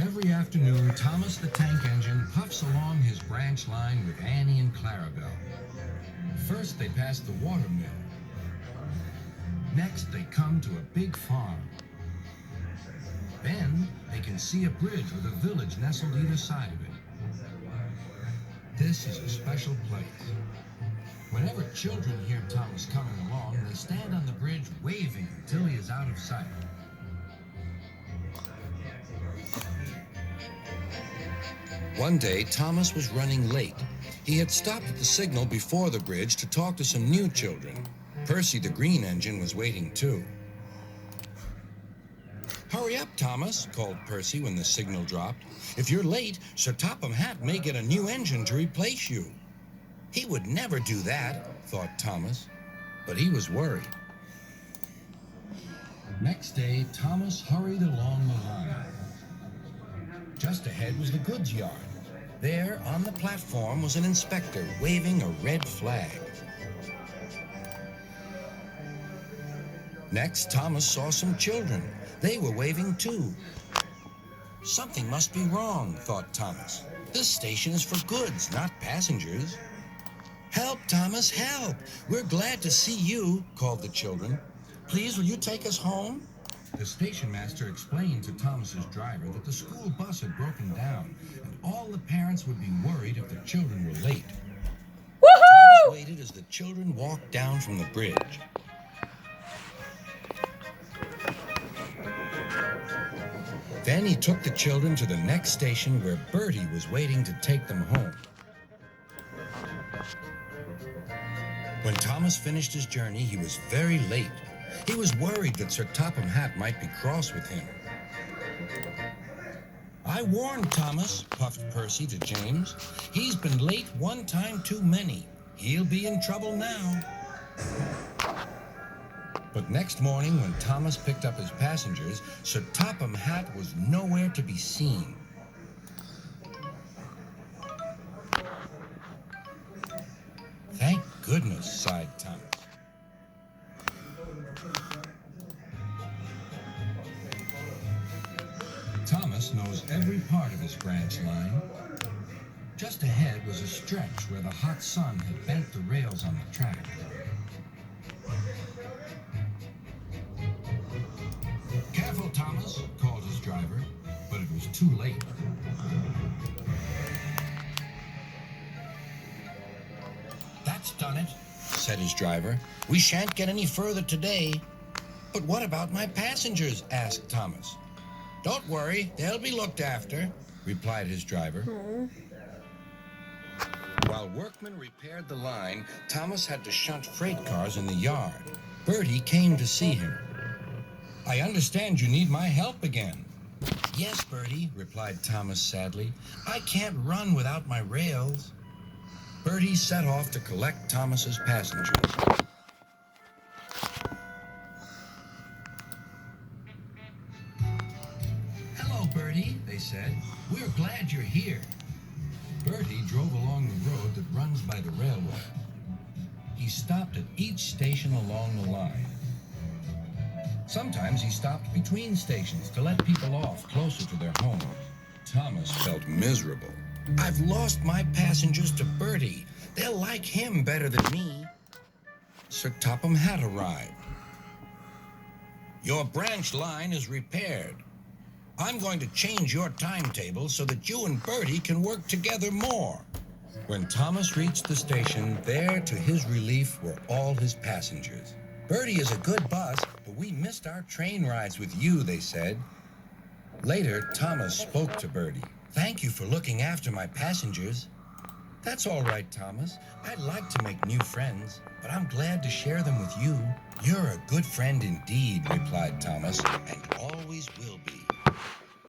Every afternoon, Thomas the Tank Engine puffs along his branch line with Annie and Clarabelle. First, they pass the water mill. Next, they come to a big farm. Then, they can see a bridge with a village nestled either side of it. This is a special place. Whenever children hear Thomas coming along, they stand on the bridge waving until he is out of sight. One day, Thomas was running late. He had stopped at the signal before the bridge to talk to some new children. Percy the Green Engine was waiting too. "Hurry up, Thomas," called Percy when the signal dropped. "If you're late, Sir Topham Hatt may get a new engine to replace you." He would never do that, thought Thomas, but he was worried. Next day, Thomas hurried along the line. Just ahead was the goods yard. There, on the platform, was an inspector waving a red flag. Next, Thomas saw some children. They were waving too. Something must be wrong, thought Thomas. This station is for goods, not passengers. "Help, Thomas, help! We're glad to see you," called the children. "Please, will you take us home?" The station master explained to Thomas's driver that the school bus had broken down, and all the parents would be worried if the children were late. Woohoo! Thomas waited as the children walked down from the bridge. Then he took the children to the next station where Bertie was waiting to take them home. When Thomas finished his journey, he was very late. He was worried that Sir Topham Hatt might be cross with him. "I warned Thomas," puffed Percy to James. "He's been late one time too many. He'll be in trouble now." But next morning, when Thomas picked up his passengers, Sir Topham Hatt was nowhere to be seen. "Thank goodness," sighed Thomas. Thomas knows every part of his branch line. Just ahead was a stretch where the hot sun had bent the rails on the track. "Careful, Thomas," called his driver, but it was too late. "That's done it," said his driver. "We shan't get any further today." "But what about my passengers?" asked Thomas. "Don't worry, they'll be looked after," replied his driver. While workmen repaired the line, Thomas had to shunt freight cars in the yard. Bertie came to see him. "I understand you need my help again." "Yes, Bertie," replied Thomas sadly. "I can't run without my rails." Bertie set off to collect Thomas's passengers. "Hello, Bertie," they said. "We're glad you're here." Bertie drove along the road that runs by the railway. He stopped at each station along the line. Sometimes he stopped between stations to let people off closer to their homes. Thomas felt miserable. "I've lost my passengers to Bertie. They'll like him better than me." Sir Topham Hatt arrived. "Your branch line is repaired. I'm going to change your timetable so that you and Bertie can work together more." When Thomas reached the station, there, to his relief, were all his passengers. "Bertie is a good bus, but we missed our train rides with you," they said. Later, Thomas spoke to Bertie. "Thank you for looking after my passengers." "That's all right, Thomas. I'd like to make new friends, but I'm glad to share them with you." "You're a good friend indeed," replied Thomas, "and always will be."